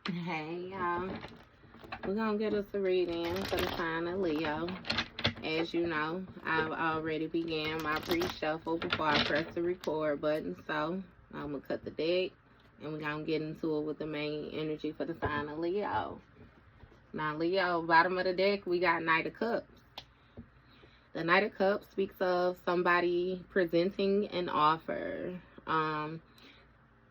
Hey y'all, we're gonna get us a reading for the sign of Leo. As you know, I've already began my pre-shuffle before I press the record button, so I'm gonna cut the deck and we're gonna get into it with the main energy for the sign of Leo. Now Leo, bottom of the deck, we got Knight of Cups. The Knight of Cups speaks of somebody presenting an offer.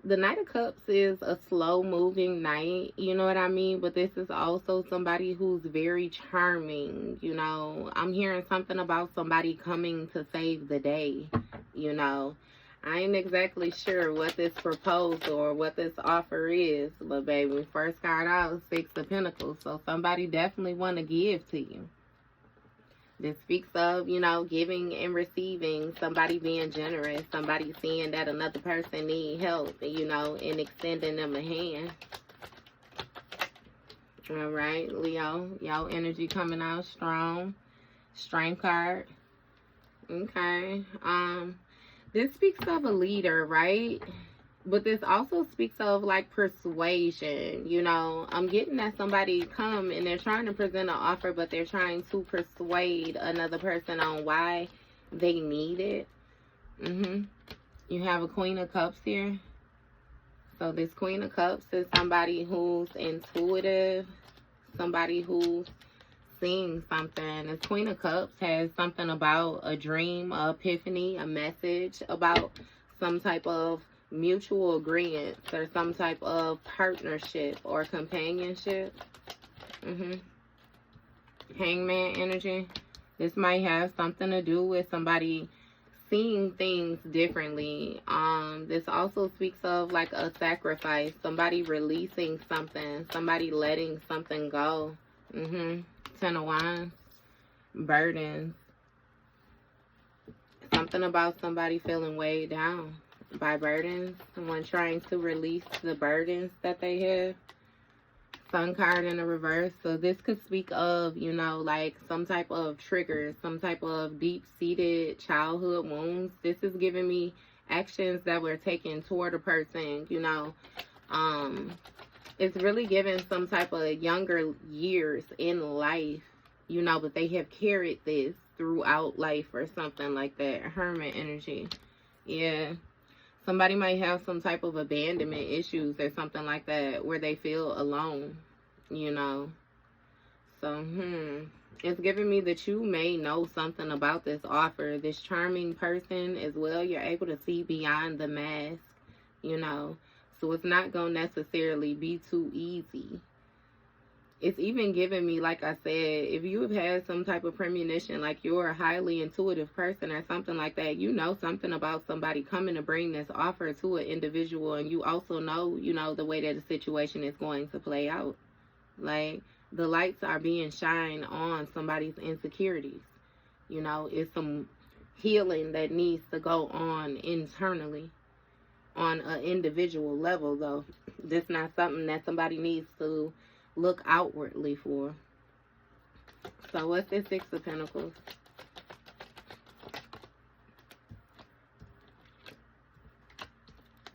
The Knight of Cups is a slow-moving knight, you know what I mean? But this is also somebody who's very charming, you know? I'm hearing something about somebody coming to save the day, you know? I ain't exactly sure what this proposal or what this offer is, but baby, first card out is Six of Pentacles, so somebody definitely want to give to you. This speaks of, you know, giving and receiving, somebody being generous, somebody seeing that another person needs help, you know, and extending them a hand. All right, Leo, y'all energy coming out strong. Strength card. Okay. This speaks of a leader, right? But this also speaks of like persuasion, you know. I'm getting that somebody come and they're trying to present an offer, but they're trying to persuade another person on why they need it. You have a Queen of Cups here. So this Queen of Cups is somebody who's intuitive, somebody who's seeing something. This Queen of Cups has something about a dream, a epiphany, a message about some type of mutual agreement or some type of partnership or companionship. Hangman energy. This might have something to do with somebody seeing things differently. This also speaks of like a sacrifice, somebody releasing something, somebody letting something go. Ten of Wands. Burdens. Something about somebody feeling weighed down by burdens, someone trying to release the burdens that they have. Sun card in the reverse. So this could speak of, you know, like some type of trigger, some type of deep-seated childhood wounds. This is giving me actions that were taken toward a person, you know. It's really giving some type of younger years in life, you know, but they have carried this throughout life or something like that. Hermit energy. Yeah. Somebody might have some type of abandonment issues or something like that where they feel alone, you know. So, it's giving me that you may know something about this offer. This charming person as well. You're able to see beyond the mask, you know. So it's not going to necessarily be too easy. It's even giving me, like I said, if you have had some type of premonition, like you're a highly intuitive person or something like that, you know something about somebody coming to bring this offer to an individual, and you also know, you know, the way that the situation is going to play out. Like, the lights are being shined on somebody's insecurities. You know, it's some healing that needs to go on internally on an individual level, though. This is not something that somebody needs to look outwardly for. So what's this Six of Pentacles?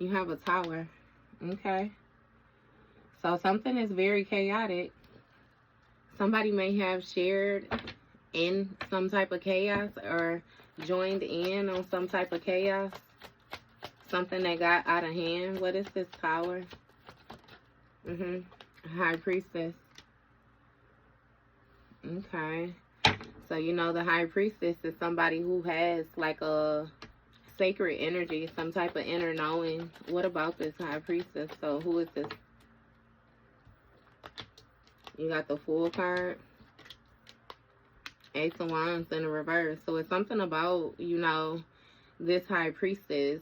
You have a Tower. Okay. So something is very chaotic. Somebody may have shared in some type of chaos or joined in on some type of chaos. Something that got out of hand. What is this Tower? High Priestess. Okay. So, you know, the High Priestess is somebody who has like a sacred energy, some type of inner knowing. What about this High Priestess? So, who is this? You got the Fool card. Ace of Wands in the reverse. So, it's something about, you know, this High Priestess,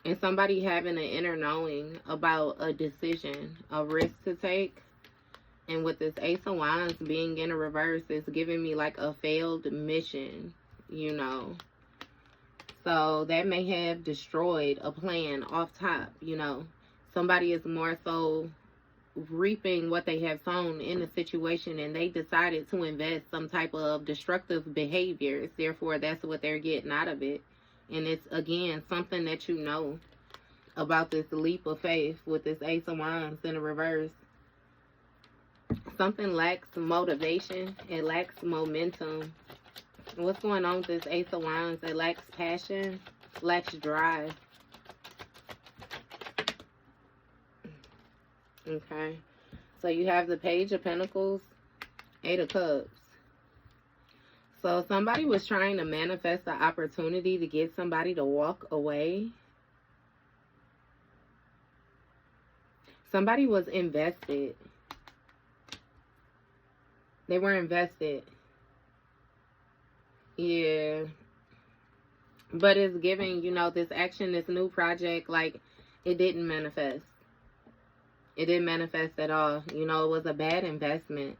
and somebody having an inner knowing about a decision, a risk to take. And with this Ace of Wands being in a reverse, it's giving me like a failed mission, you know. So that may have destroyed a plan off top, you know. Somebody is more so reaping what they have sown in a situation, and they decided to invest some type of destructive behaviors. Therefore, that's what they're getting out of it. And it's, again, something that you know about this leap of faith with this Ace of Wands in the reverse. Something lacks motivation. It lacks momentum. What's going on with this Ace of Wands? It lacks passion, lacks drive. Okay. So you have the Page of Pentacles, Eight of Cups. So somebody was trying to manifest the opportunity to get somebody to walk away. Somebody was invested. They were invested. Yeah. But it's giving, you know, this action, this new project, like, it didn't manifest. It didn't manifest at all. You know, it was a bad investment.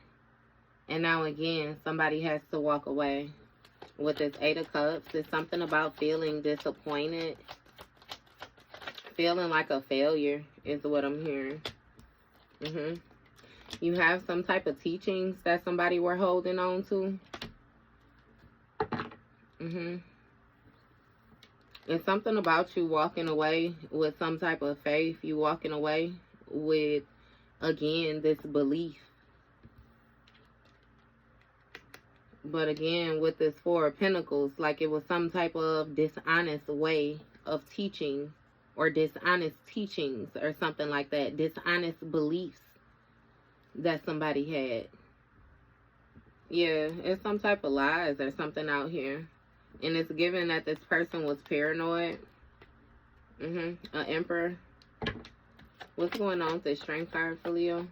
And now again, somebody has to walk away. With this Eight of Cups, it's something about feeling disappointed. Feeling like a failure is what I'm hearing. You have some type of teachings that somebody were holding on to. It's something about you walking away with some type of faith. You walking away with, again, this belief. But again, with this Four of Pentacles, like it was some type of dishonest way of teaching, or dishonest teachings, or something like that. Dishonest beliefs that somebody had. Yeah, it's some type of lies or something out here. And it's given that this person was paranoid. An Emperor. What's going on with this Strength card for Leo?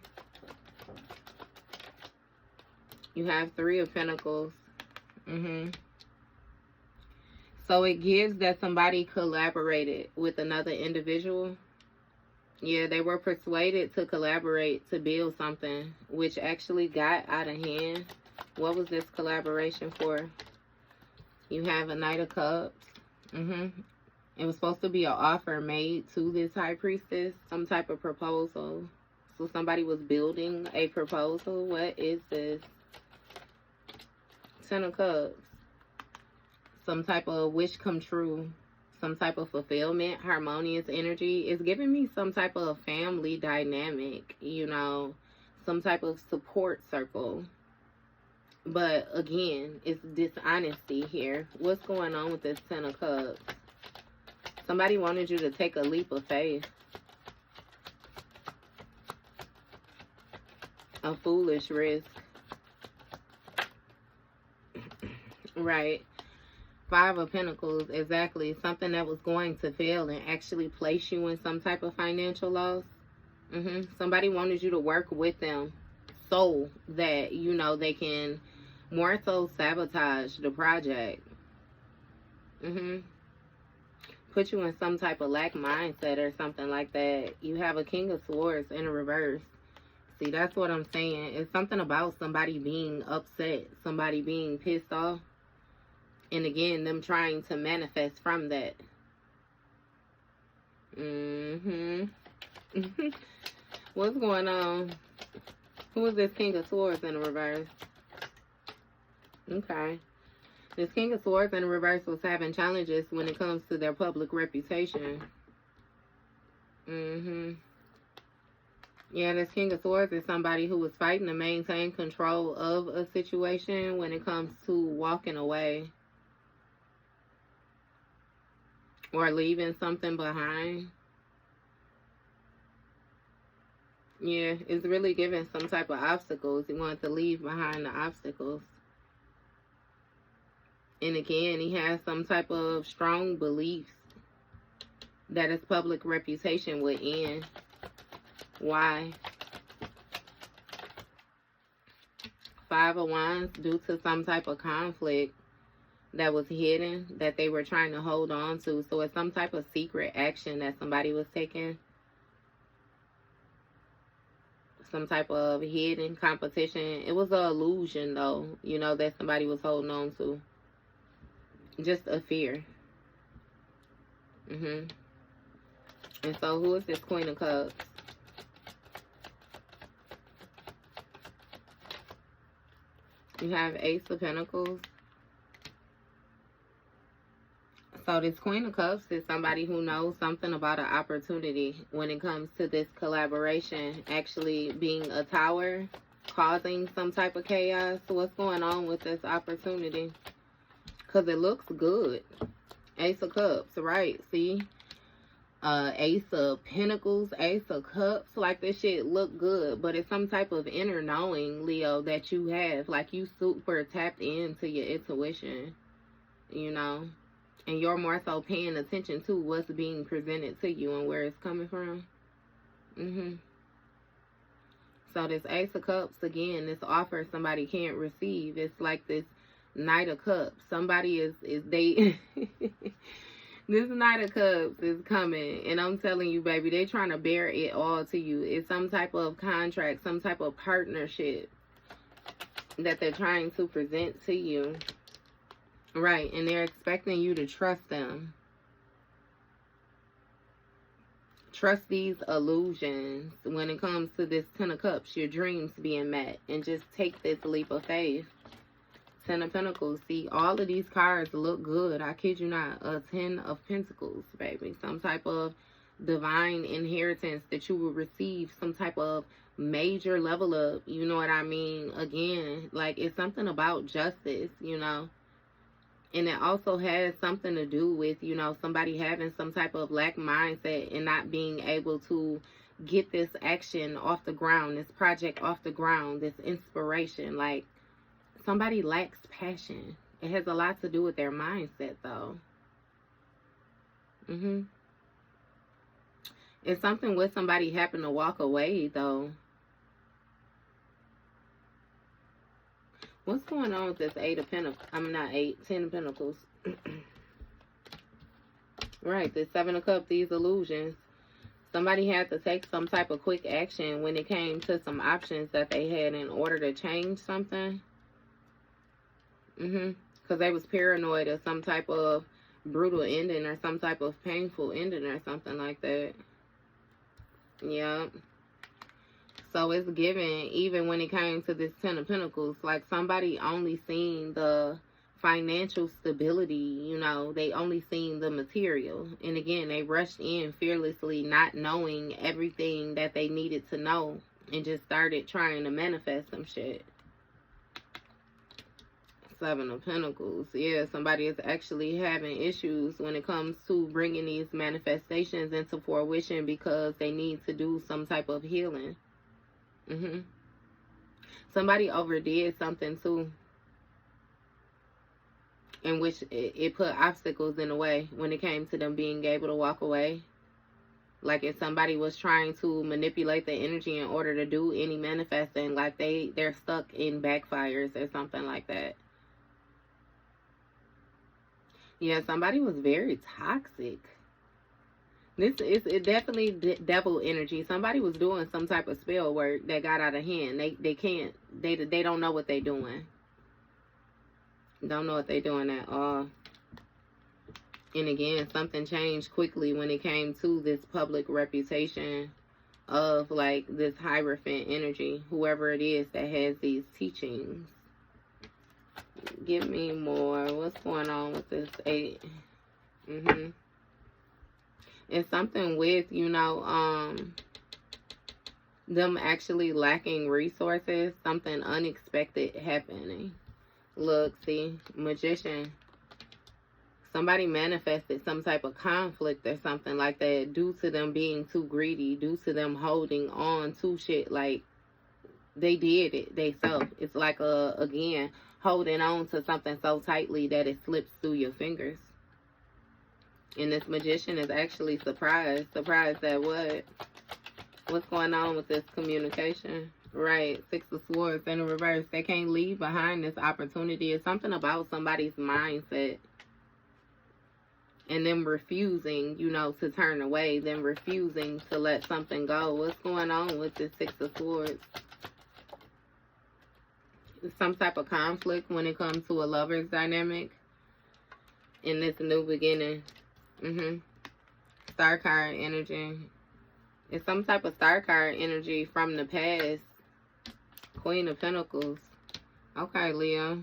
You have Three of Pentacles. So it gives that somebody collaborated with another individual. Yeah, they were persuaded to collaborate to build something, which actually got out of hand. What was this collaboration for? You have a Knight of Cups. It was supposed to be an offer made to this High Priestess, some type of proposal. So somebody was building a proposal. What is this? Ten of Cups. Some type of wish come true. Some type of fulfillment, harmonious energy. It's giving me some type of family dynamic, you know, some type of support circle. But again, it's dishonesty here. What's going on with this Ten of Cups? Somebody wanted you to take a leap of faith. A foolish risk. Right. Five of Pentacles, exactly. Something that was going to fail and actually place you in some type of financial loss. Somebody wanted you to work with them so that, you know, they can more so sabotage the project. Put you in some type of lack mindset or something like that. You have a King of Swords in a reverse. See, that's what I'm saying. It's something about somebody being upset, somebody being pissed off. And again, them trying to manifest from that. What's going on? Who is this King of Swords in the reverse? Okay. This King of Swords in the reverse was having challenges when it comes to their public reputation. Yeah, this King of Swords is somebody who was fighting to maintain control of a situation when it comes to walking away. Or leaving something behind. Yeah, it's really giving some type of obstacles. He wanted to leave behind the obstacles. And again, he has some type of strong beliefs that his public reputation would end. Why? Five of Wands, due to some type of conflict that was hidden, that they were trying to hold on to. So it's some type of secret action that somebody was taking. Some type of hidden competition. It was an illusion, though, you know, that somebody was holding on to. Just a fear. And so who is this Queen of Cups? You have Ace of Pentacles. So this Queen of Cups is somebody who knows something about an opportunity when it comes to this collaboration actually being a tower, causing some type of chaos. So what's going on with this opportunity? Because it looks good. Ace of Cups, right? See? Ace of Pentacles, Ace of Cups. Like, this shit look good, but it's some type of inner knowing, Leo, that you have. Like, you super tapped into your intuition, you know? And you're more so paying attention to what's being presented to you and where it's coming from. So this Ace of Cups, again, this offer somebody can't receive. It's like this Knight of Cups. Somebody is they... This Knight of Cups is coming, and I'm telling you, baby, they're trying to bear it all to you. It's some type of contract, some type of partnership that they're trying to present to you. Right, and they're expecting you to trust them. Trust these illusions when it comes to this Ten of Cups, your dreams being met, and just take this leap of faith. Ten of Pentacles. See, all of these cards look good. I kid you not. A Ten of Pentacles, baby. Some type of divine inheritance that you will receive. Some type of major level up. You know what I mean? Again, like, it's something about justice, you know. And it also has something to do with, you know, somebody having some type of lack mindset and not being able to get this action off the ground, this project off the ground, this inspiration. Like, somebody lacks passion. It has a lot to do with their mindset, though. It's something with somebody happen to walk away, though. What's going on with this Eight of Pentacles? I'm not eight, 10 of Pentacles. Right, this Seven of Cups, these illusions. Somebody had to take some type of quick action when it came to some options that they had in order to change something. Because they was paranoid of some type of brutal ending or some type of painful ending or something like that. Yeah. So it's given, even when it came to this Ten of Pentacles, like somebody only seen the financial stability, you know, they only seen the material. And again, they rushed in fearlessly, not knowing everything that they needed to know, and just started trying to manifest some shit. Seven of Pentacles. Yeah, somebody is actually having issues when it comes to bringing these manifestations into fruition because they need to do some type of healing. Somebody overdid something too, in which it put obstacles in the way when it came to them being able to walk away. Like if somebody was trying to manipulate the energy in order to do any manifesting, like they're stuck in backfires or something like that. Yeah, somebody was very toxic. This is definitely devil energy. Somebody was doing some type of spell work that got out of hand. They don't know what they're doing. Don't know what they're doing at all. And again, something changed quickly when it came to this public reputation of like this Hierophant energy. Whoever it is that has these teachings. Give me more. What's going on with this 8? It's something with, you know, them actually lacking resources. Something unexpected happening. Look, see, Magician. Somebody manifested some type of conflict or something like that due to them being too greedy, due to them holding on to shit. Like, they did it themselves. It's like, again, holding on to something so tightly that it slips through your fingers. And this Magician is actually surprised. Surprised at what? What's going on with this communication? Right. 6 of Swords in the reverse. They can't leave behind this opportunity. It's something about somebody's mindset. And them refusing, you know, to turn away. Them refusing to let something go. What's going on with this 6 of Swords? Some type of conflict when it comes to a lover's dynamic. In this new beginning. Star card energy. It's some type of star card energy from the past. Queen of Pentacles. Okay, Leo.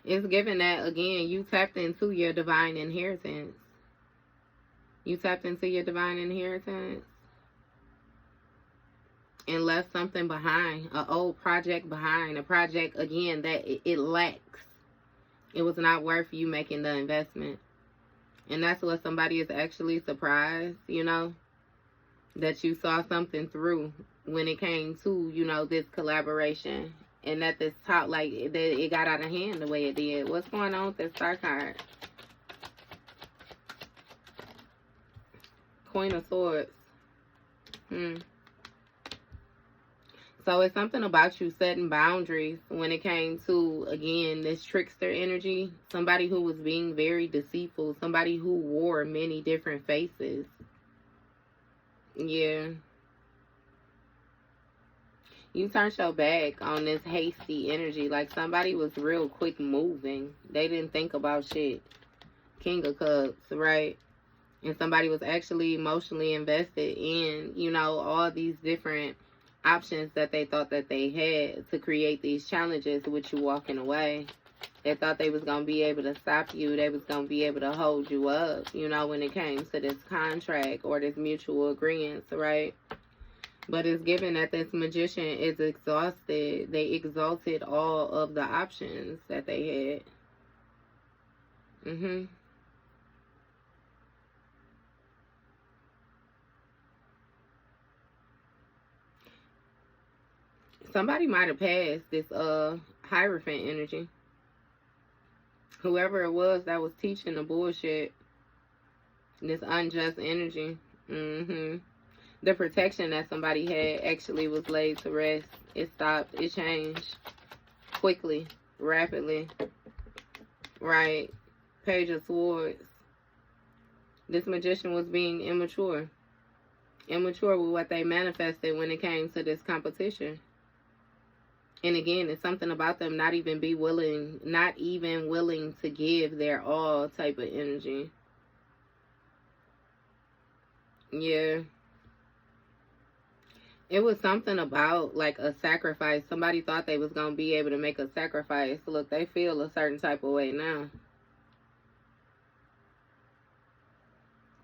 It's given that, again, you tapped into your divine inheritance. You tapped into your divine inheritance and left something behind, an old project behind, a project, again, that it lacks. It was not worth you making the investment. And that's what somebody is actually surprised, you know, that you saw something through when it came to, you know, this collaboration. And that this top, like, that it got out of hand the way it did. What's going on with this star card? Queen of Swords. So it's something about you setting boundaries when it came to, again, this trickster energy. Somebody who was being very deceitful. Somebody who wore many different faces. Yeah. You turned your back on this hasty energy. Like somebody was real quick moving. They didn't think about shit. King of Cups, right? And somebody was actually emotionally invested in, you know, all these different options that they thought that they had to create these challenges with you walking away. They thought they was going to be able to stop you. They was going to be able to hold you up, you know, when it came to this contract or this mutual agreement, right? But it's given that this magician is exhausted. They exalted all of the options that they had. Somebody might have passed this Hierophant energy. Whoever it was that was teaching the bullshit. This unjust energy. The protection that somebody had actually was laid to rest. It stopped. It changed. Quickly. Rapidly. Right. Page of Swords. This magician was being immature. Immature with what they manifested when it came to this competition. And again, it's something about them not even willing to give their all type of energy. Yeah. It was something about like a sacrifice. Somebody thought they was going to be able to make a sacrifice. Look, they feel a certain type of way now.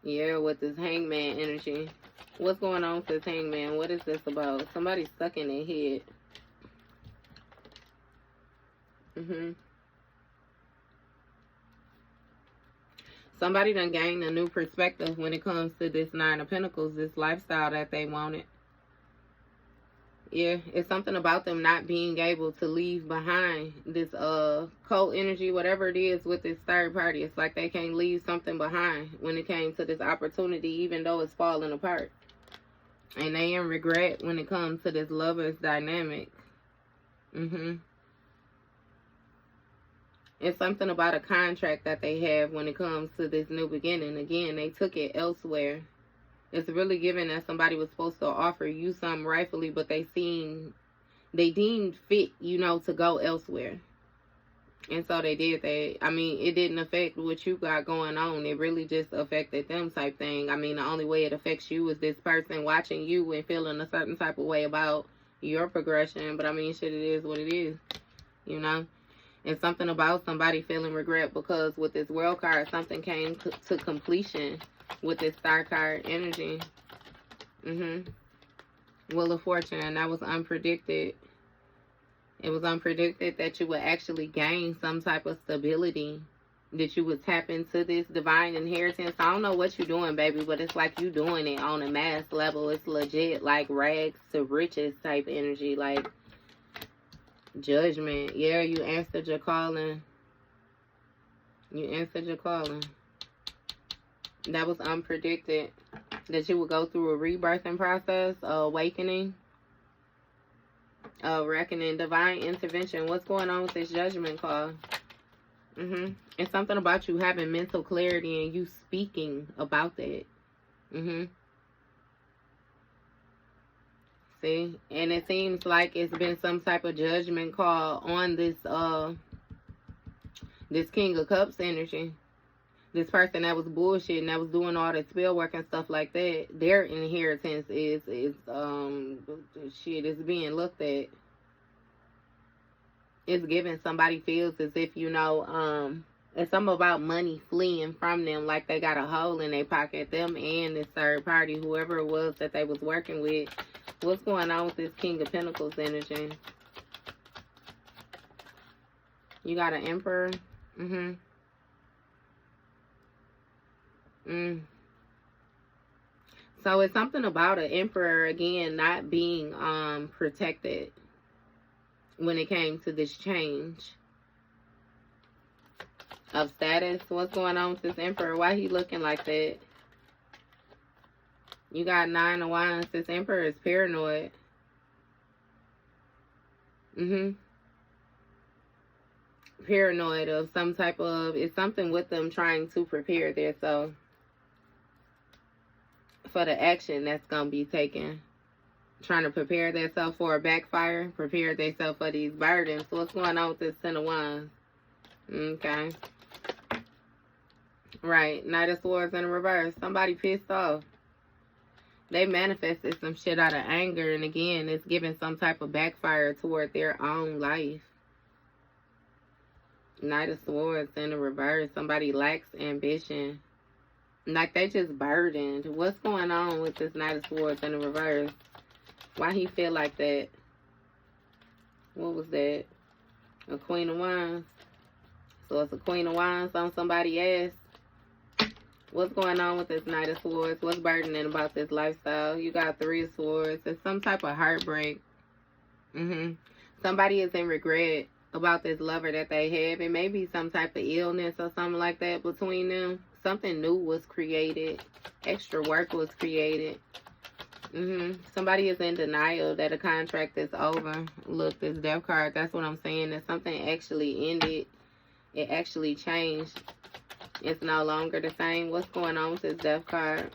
Yeah, with this Hangman energy. What's going on with this Hangman? What is this about? Somebody's stuck in their head. Somebody done gained a new perspective when it comes to this Nine of Pentacles, this lifestyle that they wanted. Yeah, it's something about them not being able to leave behind this cult energy, whatever it is with this third party. It's like they can't leave something behind when it came to this opportunity, even though it's falling apart. And they in regret when it comes to this lover's dynamic. It's something about a contract that they have when it comes to this new beginning. Again, they took it elsewhere. It's really given that somebody was supposed to offer you something rightfully, but they deemed fit, you know, to go elsewhere. And so they did that. I mean, it didn't affect what you got going on. It really just affected them type thing. I mean, the only way it affects you is this person watching you and feeling a certain type of way about your progression. But I mean, shit, it is what it is, you know. And something about somebody feeling regret because with this World card, something came to completion with this Star card energy. Wheel of Fortune, that was unpredicted. It was unpredicted that you would actually gain some type of stability, that you would tap into this divine inheritance. I don't know what you're doing, baby, but it's like you doing it on a mass level. It's legit like rags to riches type energy, like Judgment. Yeah, you answered your calling. You answered your calling. That was unpredicted. That you would go through a rebirthing process, awakening, reckoning, divine intervention. What's going on with this Judgment call? It's something about you having mental clarity and you speaking about that. See? And it seems like it's been some type of judgment call on this this King of Cups energy. This person that was bullshitting, that was doing all that spell work and stuff like that, their inheritance is being looked at. It's giving somebody feels as if, you know, it's something about money fleeing from them, like they got a hole in their pocket, them and this third party, whoever it was that they was working with. What's going on with this King of Pentacles energy? You got an Emperor. So it's something about an Emperor, again, not being protected when it came to this change of status. What's going on with this Emperor? Why he looking like that? You got 9 of Wands. This Emperor is paranoid. Paranoid of some type of, it's something with them trying to prepare themselves for the action that's going to be taken. Trying to prepare themselves for a backfire, prepare themselves for these burdens. So what's going on with this 10 of Wands? Okay. Right. Knight of Swords in reverse. Somebody pissed off. They manifested some shit out of anger. And again, it's giving some type of backfire toward their own life. Knight of Swords in the reverse. Somebody lacks ambition. Like they just burdened. What's going on with this Knight of Swords in the reverse? Why he feel like that? What was that? A Queen of Wands. So it's a Queen of Wands on somebody's ass. What's going on with this Knight of Swords? What's burdening about this lifestyle? You got 3 of Swords. It's some type of heartbreak. Somebody is in regret about this lover that they have. It may be some type of illness or something like that between them. Something new was created. Extra work was created. Somebody is in denial that a contract is over. Look, this Death card, that's what I'm saying. That something actually ended. It actually changed. It's no longer the same. What's going on with this Death card?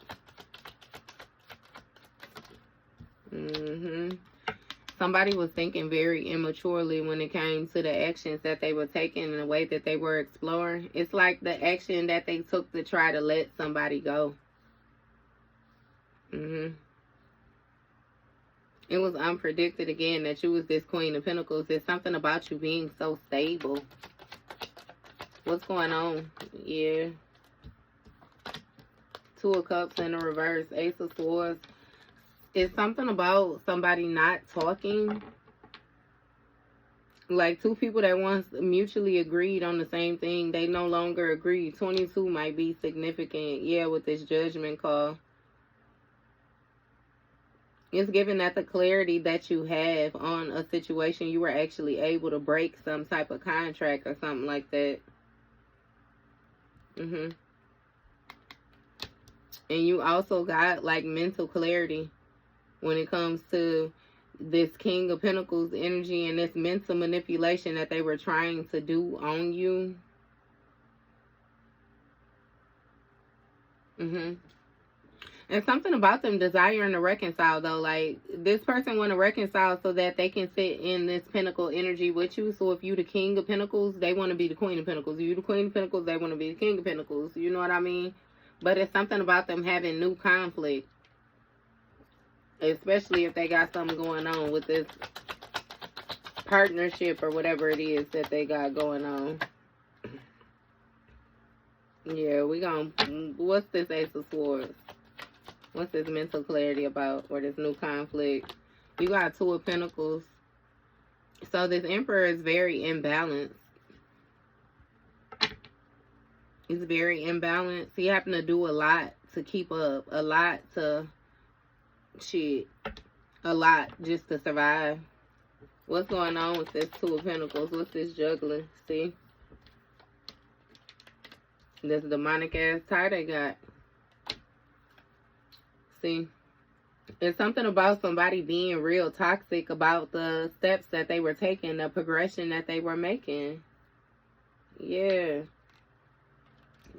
Somebody was thinking very immaturely when it came to the actions that they were taking and the way that they were exploring. It's like the action that they took to try to let somebody go. It was unpredicted again that you was this Queen of Pentacles. There's something about you being so stable. What's going on? Yeah. 2 of Cups in the reverse. Ace of Swords. It's something about somebody not talking. Like 2 people that once mutually agreed on the same thing, they no longer agree. 22 might be significant. Yeah, with this Judgment call. It's giving that the clarity that you have on a situation, you were actually able to break some type of contract or something like that. And you also got like mental clarity when it comes to this King of Pentacles energy and this mental manipulation that they were trying to do on you. And something about them desiring to reconcile, though. Like, this person want to reconcile so that they can sit in this Pentacle energy with you. So if you the King of Pentacles, they want to be the Queen of Pentacles. You the Queen of Pentacles, they want to be the King of Pentacles. You know what I mean? But it's something about them having new conflict. Especially if they got something going on with this partnership or whatever it is that they got going on. Yeah, we gonna... What's this Ace of Swords? What's this mental clarity about, or this new conflict? You got 2 of Pentacles. So this Emperor is very imbalanced. He's very imbalanced. He happened to do a lot to keep up. A lot to... Shit. A lot just to survive. What's going on with this 2 of Pentacles? What's this juggling? See? This demonic ass tie they got. See, it's something about somebody being real toxic about the steps that they were taking, the progression that they were making. Yeah.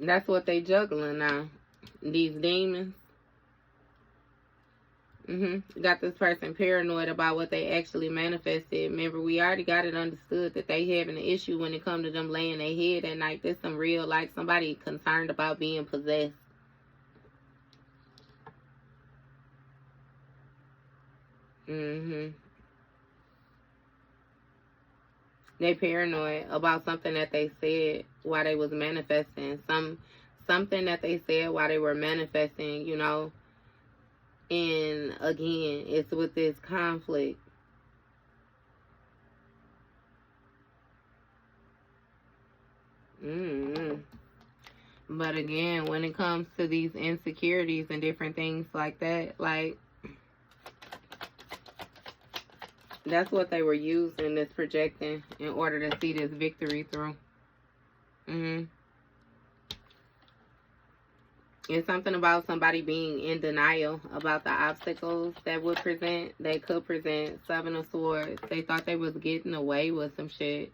That's what they juggling now. These demons. Got this person paranoid about what they actually manifested. Remember, we already got it understood that they having an issue when it comes to them laying their head at night. There's some real, like, somebody concerned about being possessed. They paranoid about something that they said while they was manifesting. Something that they said while they were manifesting, you know. And again, it's with this conflict. But again, when it comes to these insecurities and different things like that, like, that's what they were using, this projecting, in order to see this victory through. It's something about somebody being in denial about the obstacles that would present. They could present. Seven of Swords. They thought they was getting away with some shit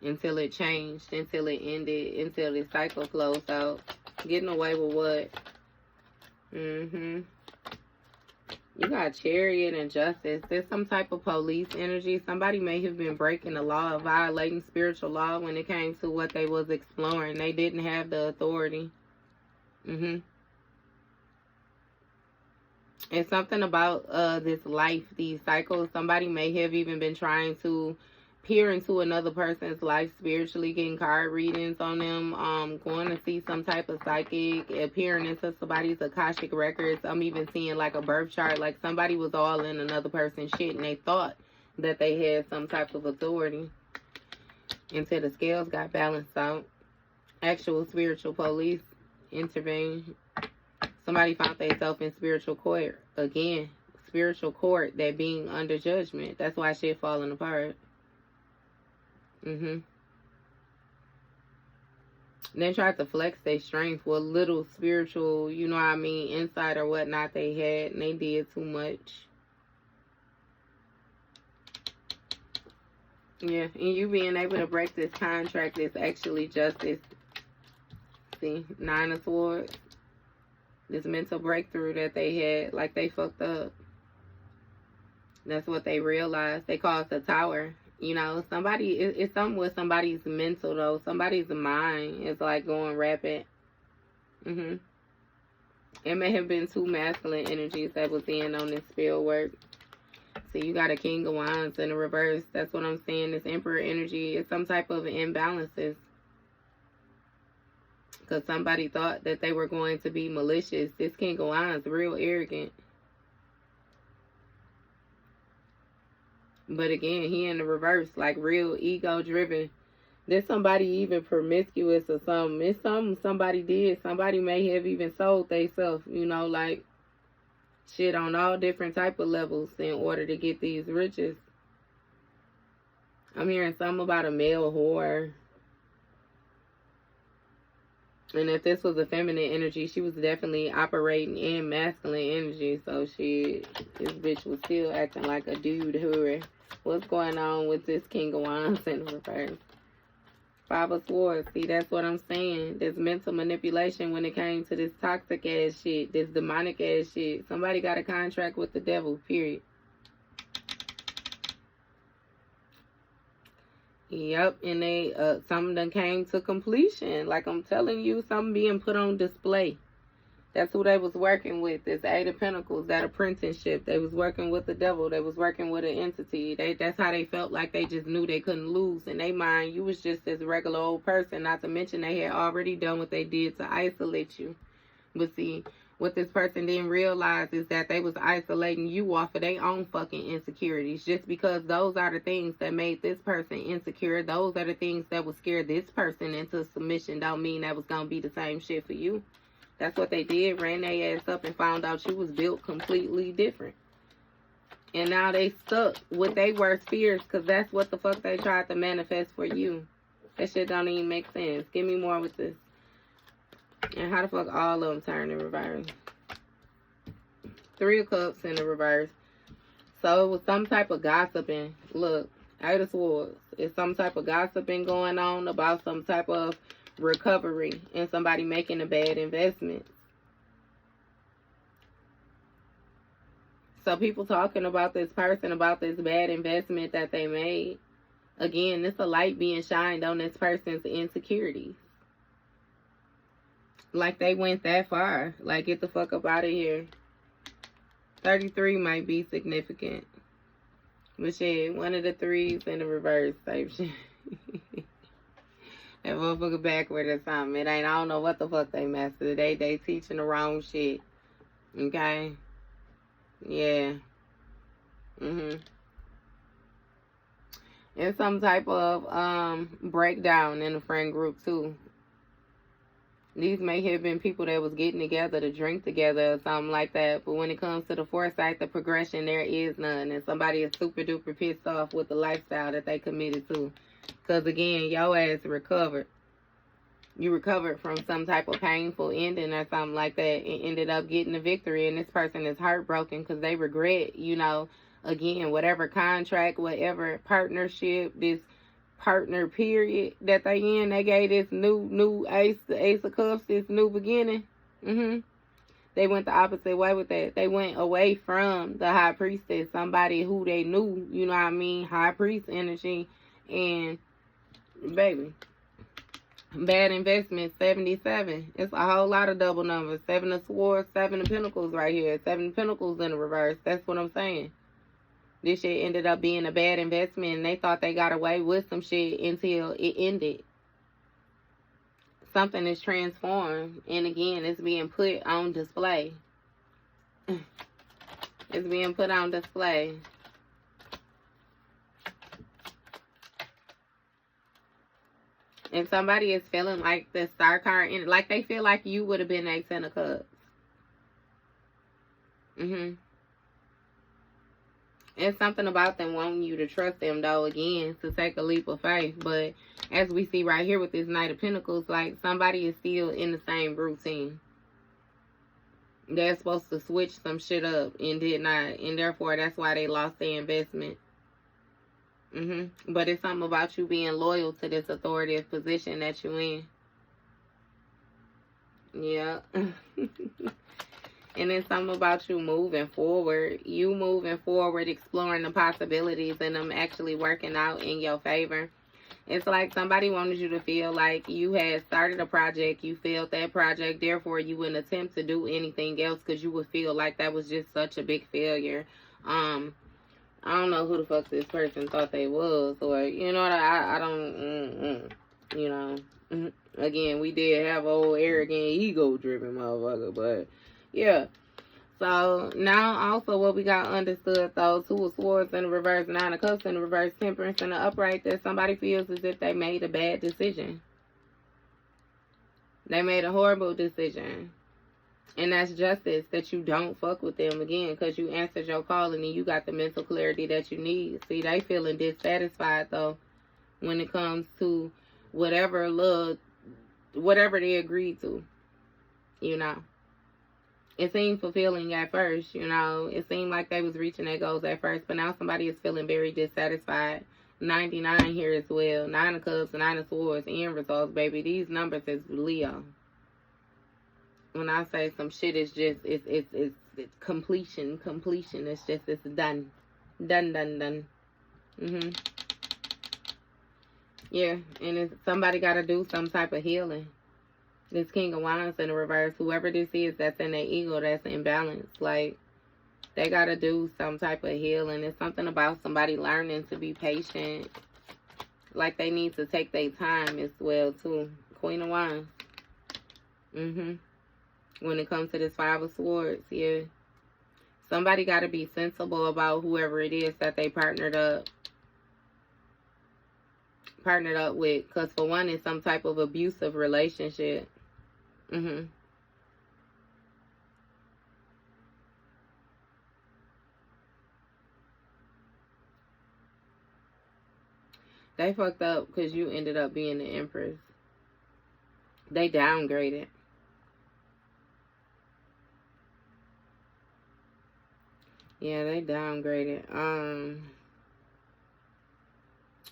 until it changed, until it ended, until the cycle closed out. Getting away with what? You got Chariot and Justice. There's some type of police energy. Somebody may have been breaking the law, violating spiritual law when it came to what they was exploring. They didn't have the authority. It's something about this life, these cycles. Somebody may have even been trying to peer into another person's life spiritually, getting card readings on them, going to see some type of psychic, appearing into somebody's Akashic records. I'm even seeing like a birth chart, like somebody was all in another person's shit and they thought that they had some type of authority until the scales got balanced out. Actual spiritual police intervene. Somebody found themselves in spiritual court. Again, spiritual court, that being under judgment. That's why shit falling apart. Then tried to flex their strength with little spiritual, you know what I mean, insight or whatnot they had, and they did too much. Yeah, and you being able to break this contract is actually justice. See, 9 of Swords. This mental breakthrough that they had, like they fucked up. That's what they realized. They caused the tower. You know, somebody, it's something with somebody's mental, though. Somebody's mind is like going rapid. It may have been 2 masculine energies that was in on this field work. So you got a King of Wands in the reverse. That's what I'm saying. This Emperor energy is some type of imbalances. Because somebody thought that they were going to be malicious. This King of Wands is real arrogant. But again, he in the reverse, like real ego-driven. There's somebody even promiscuous or something. It's something somebody did. Somebody may have even sold themselves, you know, like shit on all different type of levels in order to get these riches. I'm hearing something about a male whore. And if this was a feminine energy, she was definitely operating in masculine energy. So this bitch was still acting like a dude whore. What's going on with this King of Wands in the reverse? 5 of Swords. See, that's what I'm saying. There's mental manipulation when it came to this toxic ass shit, this demonic ass shit. Somebody got a contract with the devil, period. Yep, and they something done came to completion. Like I'm telling you, something being put on display. That's who they was working with. This 8 of Pentacles, that apprenticeship. They was working with the devil. They was working with an entity. That's how they felt like they just knew they couldn't lose. In their mind, you was just this regular old person. Not to mention they had already done what they did to isolate you. But see, what this person didn't realize is that they was isolating you off of their own fucking insecurities. Just because those are the things that made this person insecure. Those are the things that would scare this person into submission. Don't mean that was going to be the same shit for you. That's what they did. Ran their ass up and found out you was built completely different. And now they stuck with their worst fears because that's what the fuck they tried to manifest for you. That shit don't even make sense. Give me more with this. And how the fuck all of them turn in reverse? 3 of Cups in the reverse. So it was some type of gossiping. Look, 8 of Swords. It's some type of gossiping going on about some type of recovery and somebody making a bad investment. So people talking about this person, about this bad investment that they made. Again, this a light being shined on this person's insecurities. Like they went that far. Like, get the fuck up out of here. 33 might be significant. But shit, one of the threes in the reverse type shit. That motherfucker backward or something. It ain't, I don't know what the fuck they master. They teaching the wrong shit. Okay? Yeah. It's some type of breakdown in the friend group too. These may have been people that was getting together to drink together or something like that. But when it comes to the foresight, the progression, there is none. And somebody is super duper pissed off with the lifestyle that they committed to. Because again, your ass recovered. You recovered from some type of painful ending or something like that and ended up getting a victory. And this person is heartbroken because they regret, you know, again, whatever contract, whatever partnership, this partner period that they in, they gave this new ace of cups, this new beginning. They went the opposite way with that. They went away from the high priestess, somebody who they knew, you know what I mean, high priest energy. And baby, bad investment, 77. It's a whole lot of double numbers. 7 of swords, 7 of pentacles right here. 7 of pentacles in the reverse. That's what I'm saying. This shit ended up being a bad investment, and they thought they got away with some shit until it ended. Something is transformed, and again, it's being put on display. It's being put on display. And somebody is feeling like the star card, like they feel like you would have been that 10 of cups. It's something about them wanting you to trust them, though, again, to take a leap of faith. But as we see right here with this Knight of Pentacles, like somebody is still in the same routine. They're supposed to switch some shit up and did not. And therefore, that's why they lost their investment. But it's something about you being loyal to this authoritative position that you're in. Yeah. And it's something about you moving forward. You moving forward, exploring the possibilities and them actually working out in your favor. It's like somebody wanted you to feel like you had started a project, you failed that project, therefore you wouldn't attempt to do anything else because you would feel like that was just such a big failure. I don't know who the fuck this person thought they was, or, you know, I don't, you know. Again, we did have an old arrogant, ego-driven motherfucker, but yeah. So now also what we got understood, though, 2 of swords in the reverse, 9 of cups in the reverse, temperance in the upright, that somebody feels as if they made a bad decision. They made a horrible decision. And that's justice, that you don't fuck with them again because you answered your calling and you got the mental clarity that you need. See, they feeling dissatisfied, though, when it comes to whatever they agreed to, you know. It seemed fulfilling at first, you know. It seemed like they was reaching their goals at first, but now somebody is feeling very dissatisfied. 99 here as well. 9 of cups, 9 of swords, end results, baby. These numbers is Leo. When I say some shit, it's just, it's completion. It's just, it's done. Done. Yeah, and somebody got to do some type of healing. This King of Wands in the reverse, whoever this is that's in their ego, that's imbalanced, like, they got to do some type of healing. It's something about somebody learning to be patient. Like, they need to take their time as well, too. Queen of Wands. When it comes to this 5 of Swords, yeah. Somebody got to be sensible about whoever it is that they partnered up with. Because for one, it's some type of abusive relationship. They fucked up because you ended up being the Empress. They downgraded. Yeah, they downgraded.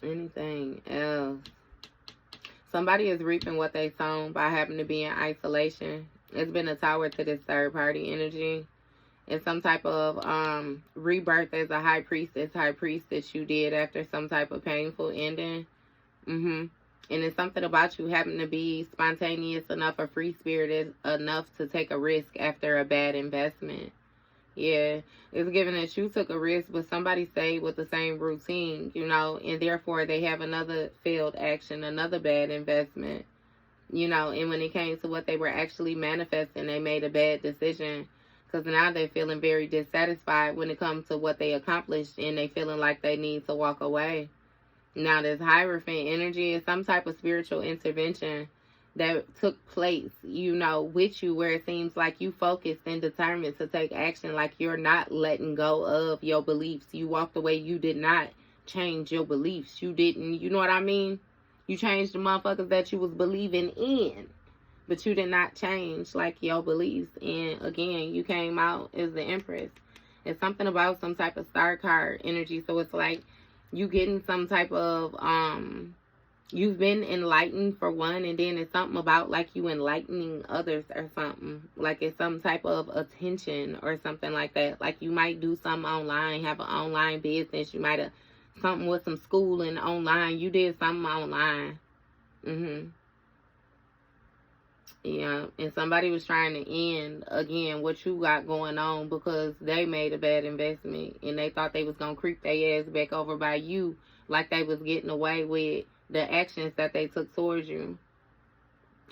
Anything else? Somebody is reaping what they sown by having to be in isolation. It's been a tower to this third party energy. It's some type of rebirth as a high priest that you did after some type of painful ending. And it's something about you having to be spontaneous enough or free spirited enough to take a risk after a bad investment. Yeah, it's given that you took a risk, but somebody stayed with the same routine, you know, and therefore they have another failed action, another bad investment, you know, and when it came to what they were actually manifesting, they made a bad decision because now they're feeling very dissatisfied when it comes to what they accomplished, and they feeling like they need to walk away. Now, this Hierophant energy is some type of spiritual intervention that took place, you know, with you, where it seems like you focused and determined to take action, like you're not letting go of your beliefs. You walked away. You did not change your beliefs. You didn't, you know what I mean? You changed the motherfuckers that you was believing in, but you did not change, like, your beliefs. And again, you came out as the Empress. It's something about some type of star card energy. So it's like you getting some type of, you've been enlightened for one, and then it's something about like you enlightening others or something. Like it's some type of attention or something like that. Like you might do something online, have an online business. You might have something with some schooling online. You did something online. Yeah, and somebody was trying to end, again, what you got going on because they made a bad investment and they thought they was going to creep their ass back over by you like they was getting away with the actions that they took towards you.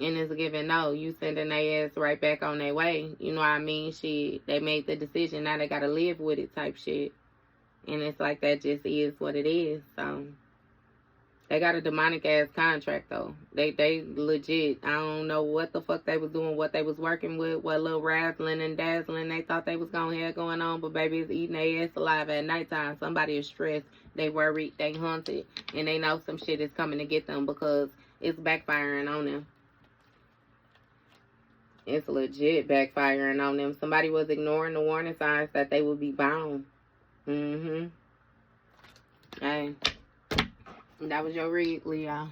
And it's given, no, you sending their ass right back on their way. You know what I mean? Shit, they made the decision, now they got to live with it type shit. And it's like that just is what it is, so... They got a demonic ass contract though. They legit. I don't know what the fuck they was doing, what they was working with, what little razzling and dazzling they thought they was gonna have going on, but baby, it's eating their ass alive at nighttime. Somebody is stressed, they worried, they haunted, and they know some shit is coming to get them because it's backfiring on them. It's legit backfiring on them. Somebody was ignoring the warning signs that they would be bound. Hey. That was your read, Leo.